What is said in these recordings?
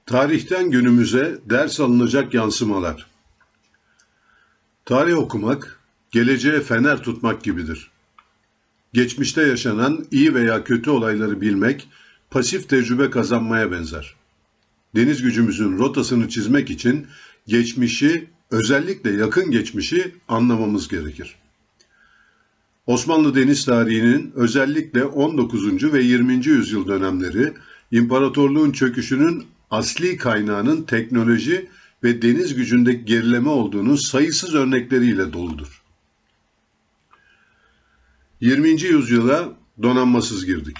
Tarihten günümüze ders alınacak yansımalar. Tarih okumak, geleceğe fener tutmak gibidir. Geçmişte yaşanan iyi veya kötü olayları bilmek, pasif tecrübe kazanmaya benzer. Deniz gücümüzün rotasını çizmek için geçmişi, özellikle yakın geçmişi anlamamız gerekir. Osmanlı deniz tarihinin özellikle 19. ve 20. yüzyıl dönemleri, imparatorluğun çöküşünün asli kaynağının teknoloji ve deniz gücündeki gerileme olduğunun sayısız örnekleriyle doludur. 20. yüzyıla donanmasız girdik.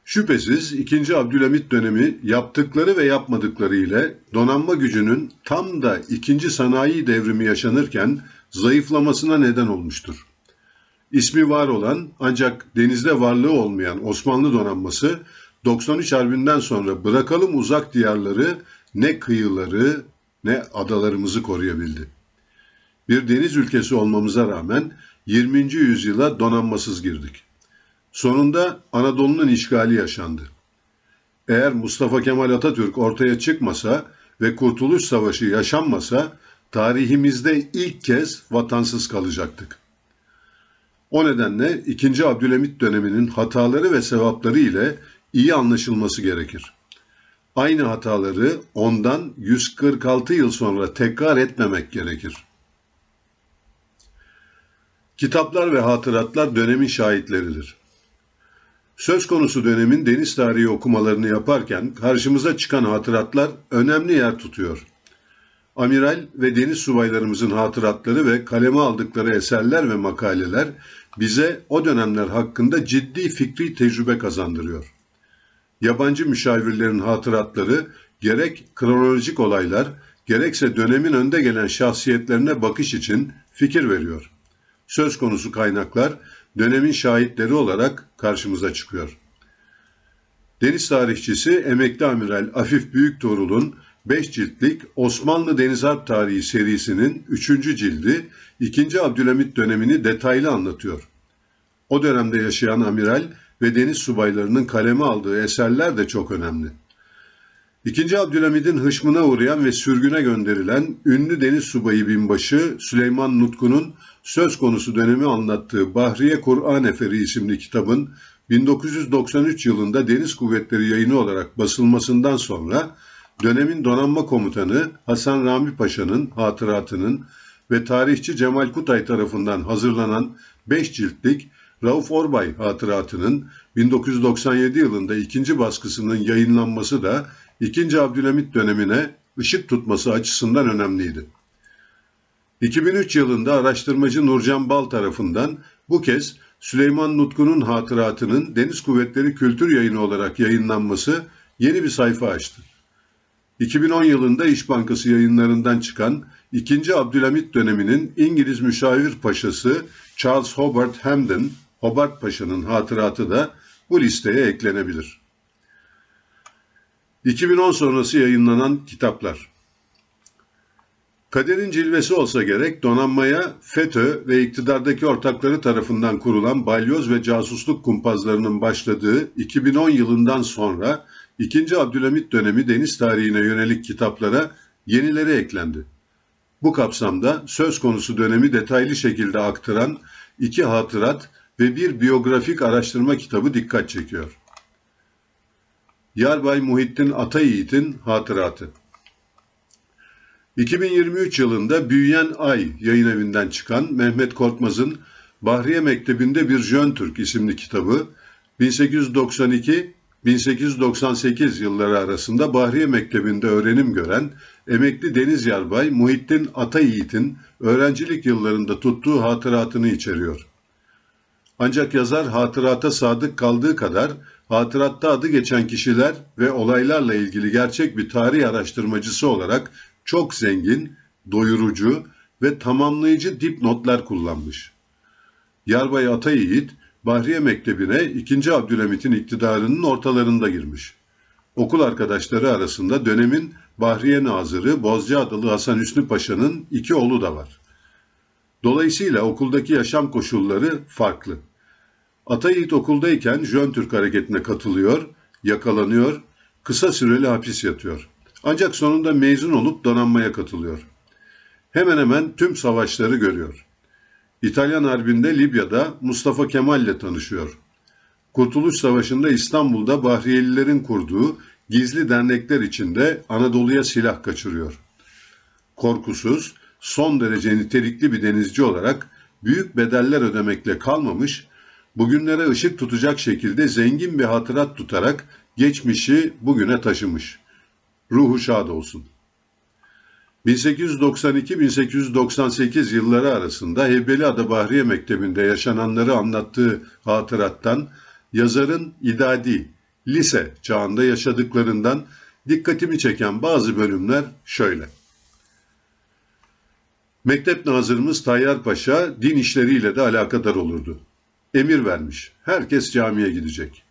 Şüphesiz 2. Abdülhamit dönemi yaptıkları ve yapmadıkları ile donanma gücünün tam da 2. sanayi devrimi yaşanırken zayıflamasına neden olmuştur. İsmi var olan ancak denizde varlığı olmayan Osmanlı donanması 93 Harbi'nden sonra bırakalım uzak diyarları, ne kıyıları ne adalarımızı koruyabildi. Bir deniz ülkesi olmamıza rağmen 20. yüzyıla donanmasız girdik. Sonunda Anadolu'nun işgali yaşandı. Eğer Mustafa Kemal Atatürk ortaya çıkmasa ve Kurtuluş Savaşı yaşanmasa tarihimizde ilk kez vatansız kalacaktık. O nedenle 2. Abdülhamit döneminin hataları ve sevapları ile iyi anlaşılması gerekir. Aynı hataları ondan 146 yıl sonra tekrar etmemek gerekir. Kitaplar ve hatıratlar dönemin şahitleridir. Söz konusu dönemin deniz tarihi okumalarını yaparken karşımıza çıkan hatıratlar önemli yer tutuyor. Amiral ve deniz subaylarımızın hatıratları ve kaleme aldıkları eserler ve makaleler bize o dönemler hakkında ciddi fikri tecrübe kazandırıyor. Yabancı müşavirlerin hatıratları gerek kronolojik olaylar, gerekse dönemin önde gelen şahsiyetlerine bakış için fikir veriyor. Söz konusu kaynaklar dönemin şahitleri olarak karşımıza çıkıyor. Deniz tarihçisi emekli amiral Afif Büyüktuğrul'un 5 ciltlik Osmanlı Deniz Harp Tarihi serisinin 3. cildi 2. Abdülhamit dönemini detaylı anlatıyor. O dönemde yaşayan amiral ve deniz subaylarının kaleme aldığı eserler de çok önemli. 2. Abdülhamid'in hışmına uğrayan ve sürgüne gönderilen ünlü deniz subayı binbaşı Süleyman Nutku'nun söz konusu dönemi anlattığı Bahriye Kur'an Eferi isimli kitabın 1993 yılında Deniz Kuvvetleri Yayını olarak basılmasından sonra dönemin donanma komutanı Hasan Rami Paşa'nın hatıratının ve tarihçi Cemal Kutay tarafından hazırlanan 5 ciltlik Rauf Orbay hatıratının 1997 yılında ikinci baskısının yayınlanması da 2. Abdülhamit dönemine ışık tutması açısından önemliydi. 2003 yılında araştırmacı Nurcan Bal tarafından bu kez Süleyman Nutku'nun hatıratının Deniz Kuvvetleri Kültür Yayını olarak yayınlanması yeni bir sayfa açtı. 2010 yılında İş Bankası yayınlarından çıkan 2. Abdülhamit döneminin İngiliz müşavir paşası Charles Hobart Hamden, Hobart Paşa'nın hatıratı da bu listeye eklenebilir. 2010 sonrası yayınlanan kitaplar. Kaderin cilvesi olsa gerek donanmaya FETÖ ve iktidardaki ortakları tarafından kurulan balyoz ve casusluk kumpazlarının başladığı 2010 yılından sonra 2. Abdülhamit dönemi deniz tarihine yönelik kitaplara yenileri eklendi. Bu kapsamda söz konusu dönemi detaylı şekilde aktaran 2 hatırat ve bir biyografik araştırma kitabı dikkat çekiyor. Yarbay Muhittin Atayiğit'in hatıratı. 2023 yılında Büyüyen Ay yayınevinden çıkan Mehmet Korkmaz'ın Bahriye Mektebi'nde bir Jön Türk isimli kitabı 1892-1898 yılları arasında Bahriye Mektebi'nde öğrenim gören emekli Deniz Yarbay Muhittin Atayiğit'in öğrencilik yıllarında tuttuğu hatıratını içeriyor. Ancak yazar hatırata sadık kaldığı kadar hatıratta adı geçen kişiler ve olaylarla ilgili gerçek bir tarih araştırmacısı olarak çok zengin, doyurucu ve tamamlayıcı dipnotlar kullanmış. Yarbay Atayiğit, Bahriye Mektebi'ne 2. Abdülhamit'in iktidarının ortalarında girmiş. Okul arkadaşları arasında dönemin Bahriye Nazırı Bozcaadalı Hasan Hüsnü Paşa'nın 2 oğlu da var. Dolayısıyla okuldaki yaşam koşulları farklı. Atayiğit okuldayken Jön Türk hareketine katılıyor, yakalanıyor, Kısa süreli hapis yatıyor. Ancak sonunda mezun olup donanmaya katılıyor. Hemen hemen tüm savaşları görüyor. İtalyan Harbi'nde Libya'da Mustafa Kemal ile tanışıyor. Kurtuluş Savaşı'nda İstanbul'da Bahriyelilerin kurduğu gizli dernekler içinde Anadolu'ya silah kaçırıyor. Korkusuz, son derece nitelikli bir denizci olarak büyük bedeller ödemekle kalmamış, bugünlere ışık tutacak şekilde zengin bir hatırat tutarak geçmişi bugüne taşımış. Ruhu şad olsun. 1892-1898 yılları arasında Heybeliada Bahriye Mektebi'nde yaşananları anlattığı hatırattan yazarın idadi, lise çağında yaşadıklarından dikkatimi çeken bazı bölümler şöyle. Mektep nazırımız Tayyar Paşa din işleriyle de alakadar olurdu. Emir vermiş, herkes camiye gidecek.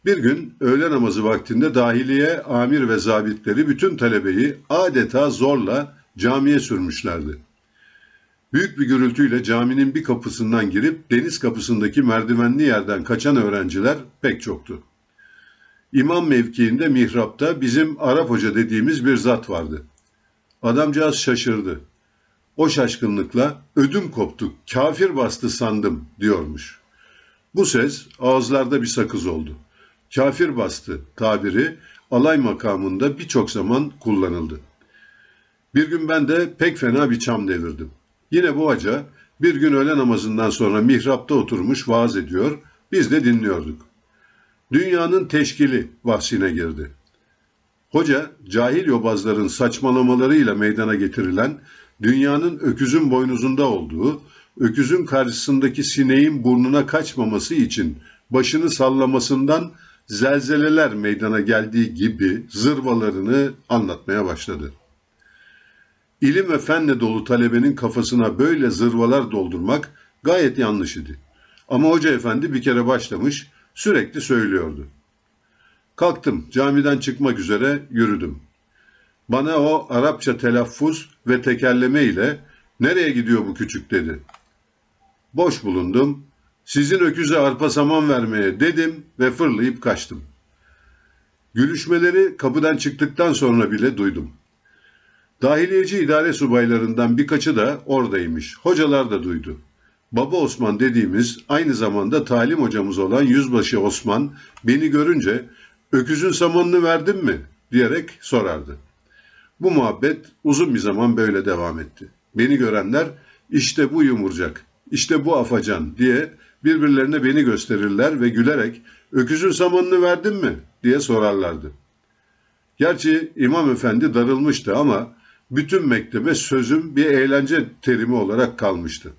Bir gün öğle namazı vaktinde dahiliye, amir ve zabitleri bütün talebeyi adeta zorla camiye sürmüşlerdi. Büyük bir gürültüyle caminin bir kapısından girip deniz kapısındaki merdivenli yerden kaçan öğrenciler pek çoktu. İmam mevkiinde mihrapta bizim Arap Hoca dediğimiz bir zat vardı. Adamcağız şaşırdı. O şaşkınlıkla ödüm koptu, kafir bastı sandım diyormuş. Bu ses ağızlarda bir sakız oldu. Kafir bastı tabiri alay makamında birçok zaman kullanıldı. Bir gün ben de pek fena bir çam devirdim. Yine bu hoca bir gün öğle namazından sonra mihrapta oturmuş vaaz ediyor, biz de dinliyorduk. Dünyanın teşkili bahsine girdi. Hoca cahil yobazların saçmalamalarıyla meydana getirilen dünyanın öküzün boynuzunda olduğu, öküzün karşısındaki sineğin burnuna kaçmaması için başını sallamasından zelzeleler meydana geldiği gibi zırvalarını anlatmaya başladı. İlim ve fenle dolu talebenin kafasına böyle zırvalar doldurmak gayet yanlış idi. Ama hoca efendi bir kere başlamış, sürekli söylüyordu. Kalktım, camiden çıkmak üzere yürüdüm. Bana o Arapça telaffuz ve tekerleme ile nereye gidiyor bu küçük dedi. Boş bulundum, sizin öküze arpa saman vermeye dedim ve fırlayıp kaçtım. Gülüşmeleri kapıdan çıktıktan sonra bile duydum. Dahiliyeci idare subaylarından birkaçı da oradaymış. Hocalar da duydu. Baba Osman dediğimiz aynı zamanda talim hocamız olan Yüzbaşı Osman beni görünce öküzün samanını verdin mi diyerek sorardı. Bu muhabbet uzun bir zaman böyle devam etti. Beni görenler işte bu yumurcak, işte bu afacan diye birbirlerine beni gösterirler ve gülerek öküzün samanını verdin mi diye sorarlardı. Gerçi İmam Efendi darılmıştı ama bütün mektebe sözüm bir eğlence terimi olarak kalmıştı.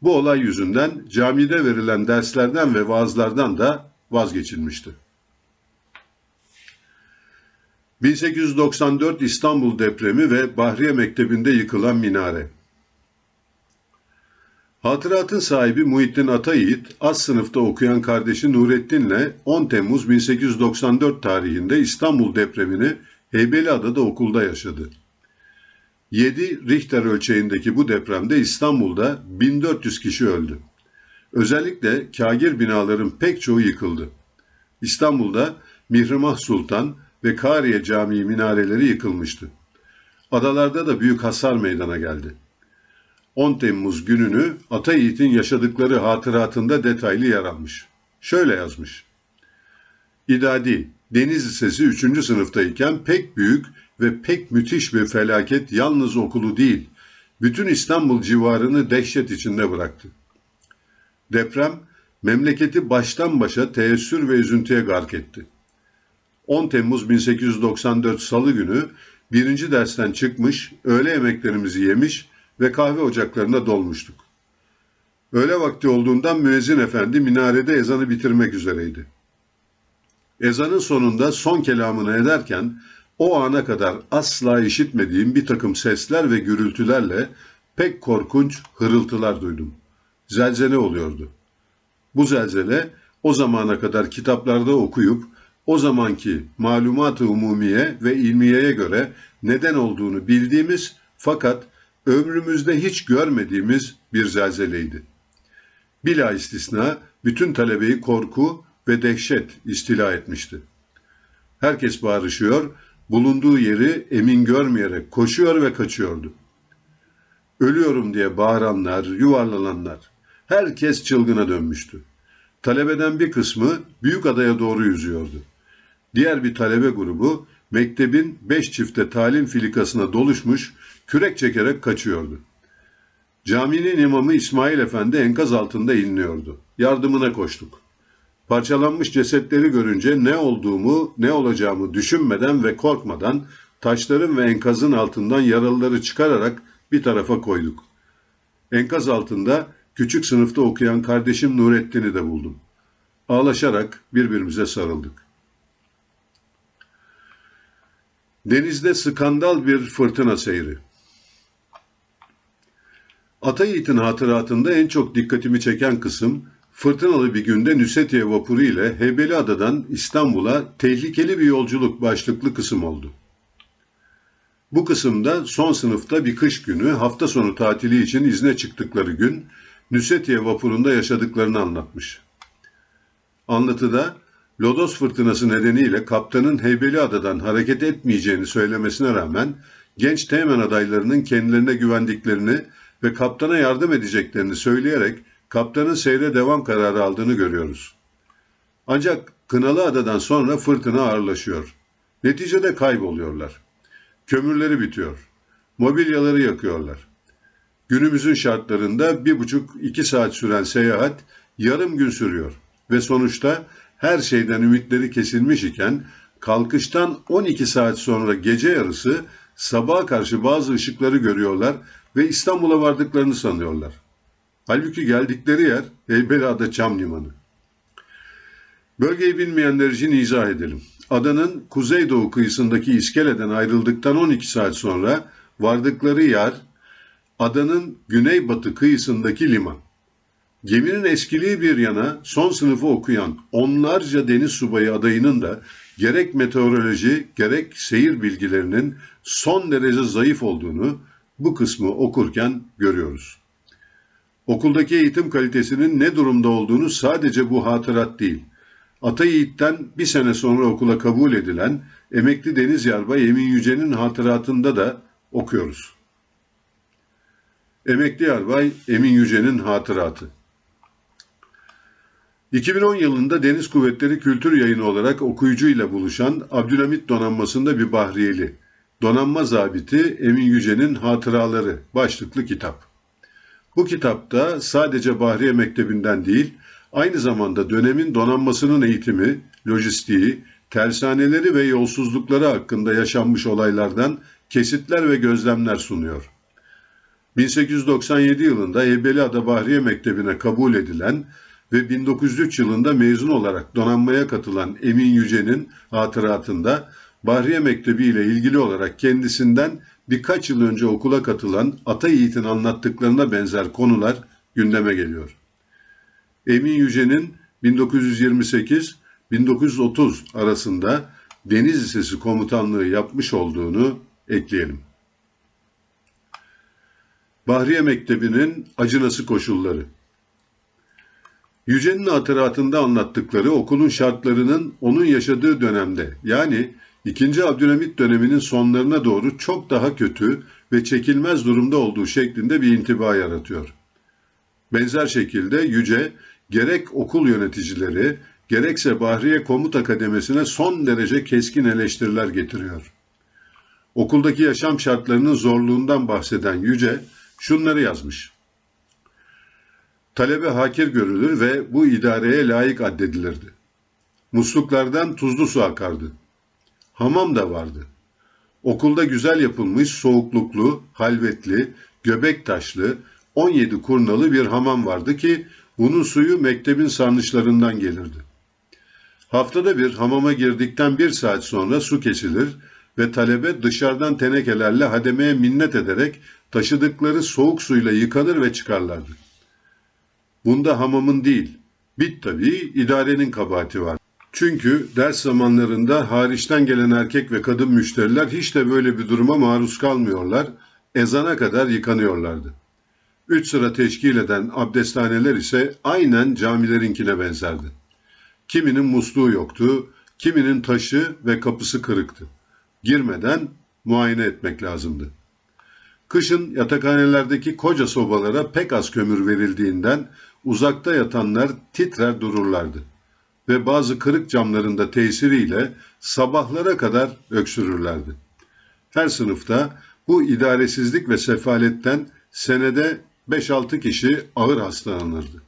Bu olay yüzünden camide verilen derslerden ve vaazlardan da vazgeçilmişti. 1894 İstanbul depremi ve Bahriye Mektebi'nde yıkılan minare. Hatıratın sahibi Muhittin Atayiğit, az sınıfta okuyan kardeşi Nurettin'le 10 Temmuz 1894 tarihinde İstanbul depremini Heybeliada'da okulda yaşadı. 7 Richter ölçeğindeki bu depremde İstanbul'da 1400 kişi öldü. Özellikle kâgir binaların pek çoğu yıkıldı. İstanbul'da Mihrimah Sultan ve Kariye Camii minareleri yıkılmıştı. Adalarda da büyük hasar meydana geldi. 10 Temmuz gününü Atayiğit'in yaşadıkları hatıratında detaylı yer almış. Şöyle yazmış. İdadi, Deniz Lisesi 3. sınıftayken pek büyük ve pek müthiş bir felaket yalnız okulu değil, bütün İstanbul civarını dehşet içinde bıraktı. Deprem, memleketi baştan başa teessür ve üzüntüye gark etti. 10 Temmuz 1894 Salı günü 1. dersten çıkmış, öğle yemeklerimizi yemiş ve kahve ocaklarına dolmuştuk. Öğle vakti olduğundan müezzin efendi minarede ezanı bitirmek üzereydi. Ezanın sonunda son kelamını ederken o ana kadar asla işitmediğim bir takım sesler ve gürültülerle pek korkunç hırıltılar duydum. Zelzele oluyordu. Bu zelzele o zamana kadar kitaplarda okuyup o zamanki malumat-ı umumiye ve ilmiyeye göre neden olduğunu bildiğimiz fakat ömrümüzde hiç görmediğimiz bir zelzeleydi. Bila istisna bütün talebeyi korku ve dehşet istila etmişti. Herkes bağırışıyor, bulunduğu yeri emin görmeyerek koşuyor ve kaçıyordu. Ölüyorum diye bağıranlar, yuvarlananlar. Herkes çılgına dönmüştü. Talebeden bir kısmı büyük adaya doğru yüzüyordu. Diğer bir talebe grubu mektebin 5 çifte talim filikasına doluşmuş, kürek çekerek kaçıyordu. Caminin imamı İsmail Efendi enkaz altında inliyordu. Yardımına koştuk. Parçalanmış cesetleri görünce ne olduğumu, ne olacağımı düşünmeden ve korkmadan taşların ve enkazın altından yaralıları çıkararak bir tarafa koyduk. Enkaz altında küçük sınıfta okuyan kardeşim Nurettin'i de buldum. Ağlaşarak birbirimize sarıldık. Denizde skandal bir fırtına seyri. Ata Yiğit'in hatıratında en çok dikkatimi çeken kısım, fırtınalı bir günde Nusretiye vapuru ile Heybeliada'dan İstanbul'a tehlikeli bir yolculuk başlıklı kısım oldu. Bu kısımda son sınıfta bir kış günü hafta sonu tatili için izne çıktıkları gün Nusretiye vapurunda yaşadıklarını anlatmış. Anlatıda lodos fırtınası nedeniyle kaptanın Heybeliada'dan hareket etmeyeceğini söylemesine rağmen genç teğmen adaylarının kendilerine güvendiklerini ve kaptana yardım edeceklerini söyleyerek kaptanın seyre devam kararı aldığını görüyoruz. Ancak Kınalıada'dan sonra fırtına ağırlaşıyor. Neticede kayboluyorlar. Kömürleri bitiyor. Mobilyaları yakıyorlar. Günümüzün şartlarında 1,5-2 saat süren seyahat yarım gün sürüyor ve sonuçta her şeyden ümitleri kesilmiş iken kalkıştan 12 saat sonra gece yarısı sabaha karşı bazı ışıkları görüyorlar ve İstanbul'a vardıklarını sanıyorlar. Halbuki geldikleri yer Heybeliada Çam Limanı. Bölgeyi bilmeyenler için izah edelim. Adanın kuzeydoğu kıyısındaki iskeleden ayrıldıktan 12 saat sonra vardıkları yer adanın güneybatı kıyısındaki liman. Geminin eskiliği bir yana son sınıfı okuyan onlarca deniz subayı adayının da gerek meteoroloji gerek seyir bilgilerinin son derece zayıf olduğunu bu kısmı okurken görüyoruz. Okuldaki eğitim kalitesinin ne durumda olduğunu sadece bu hatırat değil, Ata Yiğit'ten bir sene sonra okula kabul edilen emekli Deniz Yarbay Emin Yüce'nin hatıratında da okuyoruz. Emekli Yarbay Emin Yüce'nin hatıratı. 2010 yılında Deniz Kuvvetleri Kültür Yayını olarak okuyucuyla buluşan Abdülhamit Donanması'nda bir bahriyeli, Donanma Zabiti Emin Yüce'nin Hatıraları başlıklı kitap. Bu kitapta sadece Bahriye Mektebi'nden değil, aynı zamanda dönemin donanmasının eğitimi, lojistiği, tersaneleri ve yolsuzlukları hakkında yaşanmış olaylardan kesitler ve gözlemler sunuyor. 1897 yılında Heybeliada Bahriye Mektebi'ne kabul edilen ve 1903 yılında mezun olarak donanmaya katılan Emin Yüce'nin hatıratında Bahriye Mektebi ile ilgili olarak kendisinden birkaç yıl önce okula katılan Ata Yiğit'in anlattıklarına benzer konular gündeme geliyor. Emin Yüce'nin 1928-1930 arasında Deniz Lisesi komutanlığı yapmış olduğunu ekleyelim. Bahriye Mektebi'nin acınası koşulları. Yüce'nin hatıratında anlattıkları okulun şartlarının onun yaşadığı dönemde yani 2. Abdülhamit döneminin sonlarına doğru çok daha kötü ve çekilmez durumda olduğu şeklinde bir intiba yaratıyor. Benzer şekilde Yüce gerek okul yöneticileri gerekse Bahriye Komuta Kademesi'ne son derece keskin eleştiriler getiriyor. Okuldaki yaşam şartlarının zorluğundan bahseden Yüce şunları yazmış. Talebe hakir görülür ve bu idareye layık addedilirdi. Musluklardan tuzlu su akardı. Hamam da vardı. Okulda güzel yapılmış soğukluklu, halvetli, göbek taşlı, 17 kurnalı bir hamam vardı ki bunun suyu mektebin sarnıçlarından gelirdi. Haftada bir hamama girdikten 1 saat sonra su kesilir ve talebe dışarıdan tenekelerle hademeye minnet ederek taşıdıkları soğuk suyla yıkanır ve çıkarlardı. Bunda hamamın değil, tabii idarenin kabahati var. Çünkü ders zamanlarında hariçten gelen erkek ve kadın müşteriler hiç de böyle bir duruma maruz kalmıyorlar, ezana kadar yıkanıyorlardı. 3 sıra teşkil eden abdesthaneler ise aynen camilerinkine benzerdi. Kiminin musluğu yoktu, Kiminin taşı ve kapısı kırıktı. Girmeden muayene etmek lazımdı. Kışın yatakhanelerdeki koca sobalara pek az kömür verildiğinden uzakta yatanlar titrer dururlardı ve bazı kırık camlarında tesiriyle sabahlara kadar öksürürlerdi. Her sınıfta bu idaresizlik ve sefaletten senede 5-6 kişi ağır hastalanırdı.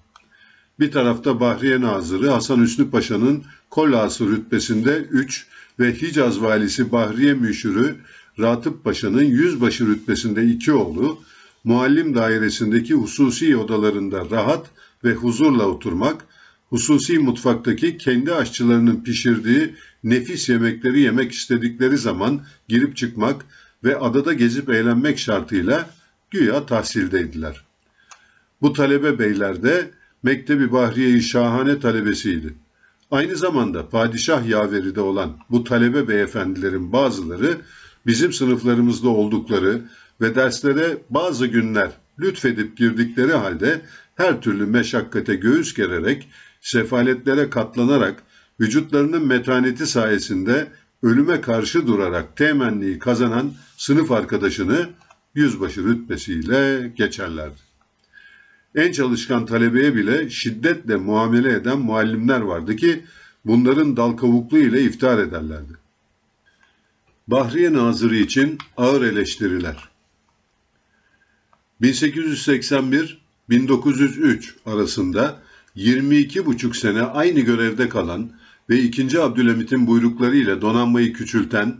Bir tarafta Bahriye Nazırı Hasan Hüsnü Paşa'nın Kolası rütbesinde 3 ve Hicaz valisi Bahriye Müşürü Ratıp Paşa'nın yüzbaşı rütbesinde 2 oğlu, muallim dairesindeki hususi odalarında rahat ve huzurla oturmak, hususi mutfaktaki kendi aşçılarının pişirdiği nefis yemekleri yemek istedikleri zaman girip çıkmak ve adada gezip eğlenmek şartıyla güya tahsildeydiler. Bu talebe beyler de Mektebi Bahriye-i Şahane talebesiydi. Aynı zamanda padişah yaveri de olan bu talebe beyefendilerin bazıları bizim sınıflarımızda oldukları ve derslere bazı günler lütfedip girdikleri halde her türlü meşakkate göğüs gererek, sefaletlere katlanarak, vücutlarının metaneti sayesinde ölüme karşı durarak temenniyi kazanan sınıf arkadaşını yüzbaşı rütbesiyle geçerlerdi. En çalışkan talebeye bile şiddetle muamele eden muallimler vardı ki bunların dal kavuklu ile iftar ederlerdi. Bahriye Nazırı için ağır eleştiriler. 1881-1903 arasında 22,5 sene aynı görevde kalan ve 2. Abdülhamit'in buyrukları ile donanmayı küçülten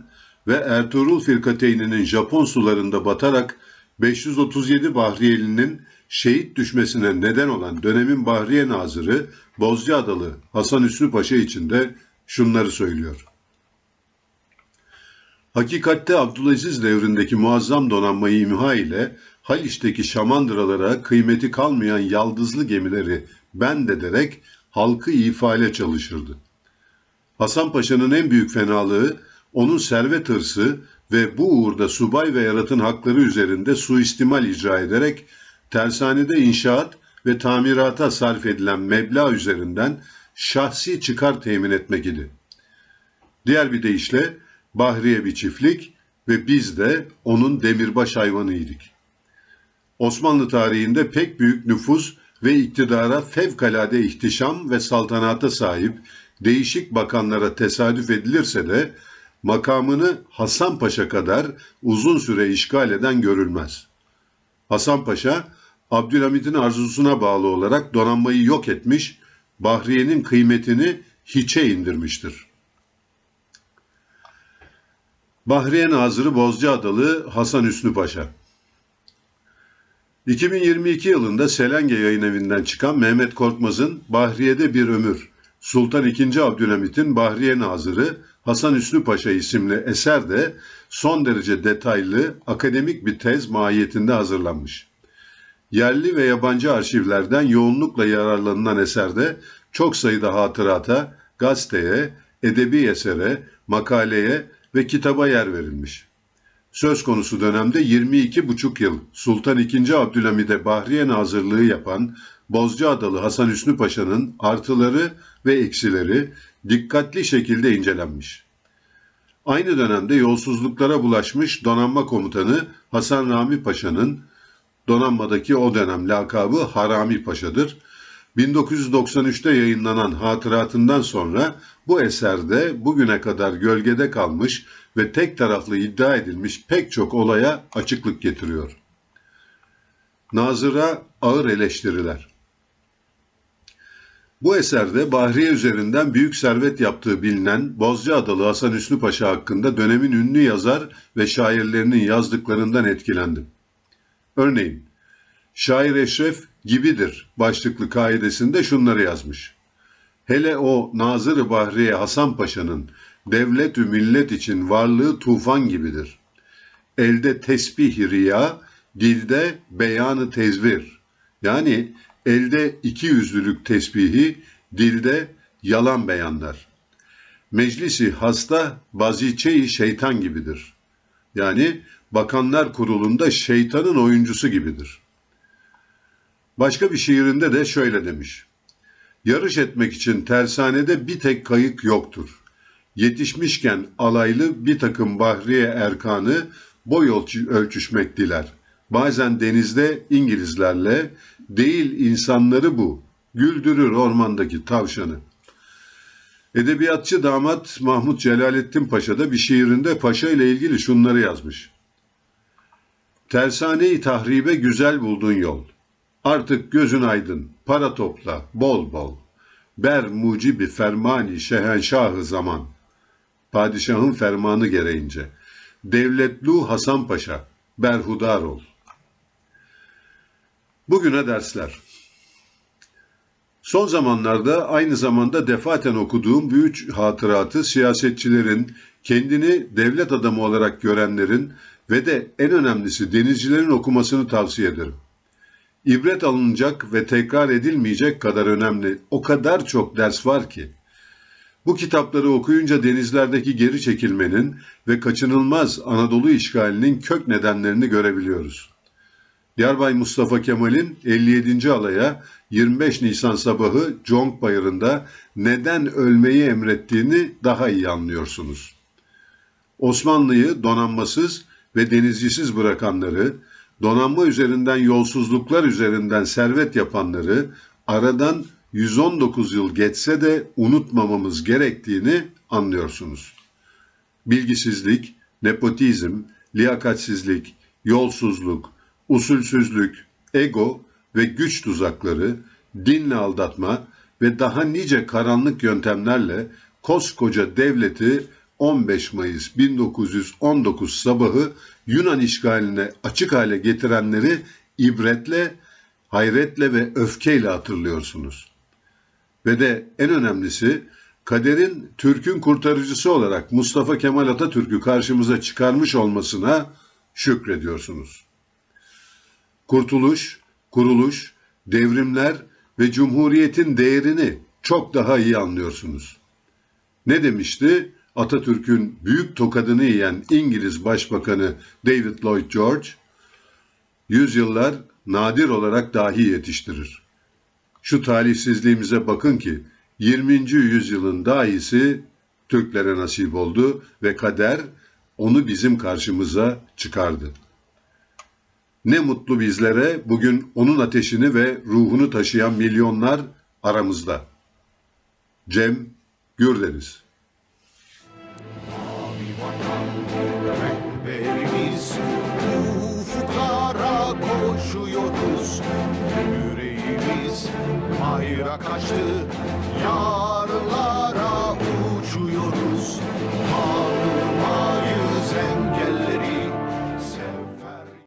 ve Ertuğrul Firkateyninin Japon sularında batarak 537 Bahriyeli'nin şehit düşmesine neden olan dönemin Bahriye Nazırı Bozcaadalı Hasan Hüsnü Paşa için de şunları söylüyor. Hakikatte Abdülaziz devrindeki muazzam donanmayı imha ile Haliç'teki şamandıralara kıymeti kalmayan yaldızlı gemileri bend ederek halkı ifale çalışırdı. Hasan Paşa'nın en büyük fenalığı onun servet hırsı ve bu uğurda subay ve yaratın hakları üzerinde suistimal icra ederek tersanede inşaat ve tamirata sarf edilen meblağ üzerinden şahsi çıkar temin etmek idi. Diğer bir deyişle Bahriye bir çiftlik ve biz de onun demirbaş hayvanıydık. Osmanlı tarihinde pek büyük nüfuz ve iktidara fevkalade ihtişam ve saltanata sahip değişik bakanlara tesadüf edilirse de makamını Hasan Paşa kadar uzun süre işgal eden görülmez. Hasan Paşa, Abdülhamit'in arzusuna bağlı olarak donanmayı yok etmiş, Bahriye'nin kıymetini hiçe indirmiştir. Bahriye Nazırı Bozcaadalı Hasan Hüsnü Paşa 2022 yılında Selenge Yayınevi'nden çıkan Mehmet Korkmaz'ın Bahriye'de Bir Ömür, Sultan II. Abdülhamit'in Bahriye Nazırı Hasan Hüsnü Paşa isimli eser de son derece detaylı akademik bir tez mahiyetinde hazırlanmış. Yerli ve yabancı arşivlerden yoğunlukla yararlanılan eserde çok sayıda hatırata, gazeteye, edebi esere, makaleye ve kitaba yer verilmiş. Söz konusu dönemde 22,5 yıl Sultan II. Abdülhamid'e Bahriye Nazırlığı yapan Bozcaadalı Hasan Hüsnü Paşa'nın artıları ve eksileri dikkatli şekilde incelenmiş. Aynı dönemde yolsuzluklara bulaşmış donanma komutanı Hasan Rami Paşa'nın donanmadaki o dönem lakabı Harami Paşa'dır. 1993'te yayınlanan hatıratından sonra bu eserde bugüne kadar gölgede kalmış ve tek taraflı iddia edilmiş pek çok olaya açıklık getiriyor. Nazır'a ağır eleştiriler. Bu eserde Bahriye üzerinden büyük servet yaptığı bilinen Bozcaadalı Hasan Hüsnü Paşa hakkında dönemin ünlü yazar ve şairlerinin yazdıklarından etkilendim. Örneğin, Şair Eşref gibidir başlıklı kaidesinde şunları yazmış. Hele o Nazır-ı Bahriye Hasan Paşa'nın devlet-ü millet için varlığı tufan gibidir. Elde tesbih-i riya, dilde beyanı tezvir. Yani elde iki yüzlülük tesbihi, dilde yalan beyanlar. Meclisi hasta baziçe-i şeytan gibidir. Yani bakanlar kurulunda şeytanın oyuncusu gibidir. Başka bir şiirinde de şöyle demiş. Yarış etmek için tersanede bir tek kayık yoktur. Yetişmişken alaylı bir takım bahriye erkanı boy ölçüşmektiler. Bazen denizde İngilizlerle, değil insanları bu, güldürür ormandaki tavşanı. Edebiyatçı damat Mahmut Celalettin Paşa da bir şiirinde paşa ile ilgili şunları yazmış. Tersane-i tahribe güzel buldun yol. Artık gözün aydın, para topla, bol bol. Ber mucibi fermani şehenşahı zaman. Padişahın fermanı gereğince. Devletlu Hasan Paşa, berhudar ol. Bugüne dersler. Son zamanlarda aynı zamanda defaten okuduğum büyük hatıratı siyasetçilerin, kendini devlet adamı olarak görenlerin ve de en önemlisi denizcilerin okumasını tavsiye ederim. İbret alınacak ve tekrar edilmeyecek kadar önemli, o kadar çok ders var ki. Bu kitapları okuyunca denizlerdeki geri çekilmenin ve kaçınılmaz Anadolu işgalinin kök nedenlerini görebiliyoruz. Yarbay Mustafa Kemal'in 57. alaya 25 Nisan sabahı Conk Bayırı'nda neden ölmeyi emrettiğini daha iyi anlıyorsunuz. Osmanlı'yı donanmasız ve denizcisiz bırakanları, donanma üzerinden yolsuzluklar üzerinden servet yapanları aradan 119 yıl geçse de unutmamamız gerektiğini anlıyorsunuz. Bilgisizlik, nepotizm, liyakatsizlik, yolsuzluk, usulsüzlük, ego ve güç tuzakları, dinle aldatma ve daha nice karanlık yöntemlerle koskoca devleti 15 Mayıs 1919 sabahı Yunan işgaline açık hale getirenleri ibretle, hayretle ve öfkeyle hatırlıyorsunuz. Ve de en önemlisi kaderin Türk'ün kurtarıcısı olarak Mustafa Kemal Atatürk'ü karşımıza çıkarmış olmasına şükrediyorsunuz. Kurtuluş, kuruluş, devrimler ve cumhuriyetin değerini çok daha iyi anlıyorsunuz. Ne demişti Atatürk'ün büyük tokadını yiyen İngiliz Başbakanı David Lloyd George? Yüzyıllar nadir olarak dahi yetiştirir. Şu talihsizliğimize bakın ki 20. yüzyılın dahisi Türklere nasip oldu ve kader onu bizim karşımıza çıkardı. Ne mutlu bizlere bugün onun ateşini ve ruhunu taşıyan milyonlar aramızda. Cem Gürdeniz. Rehberimiz ufuklara koşuyoruz. Yüreğimiz bayrak açtı. Ya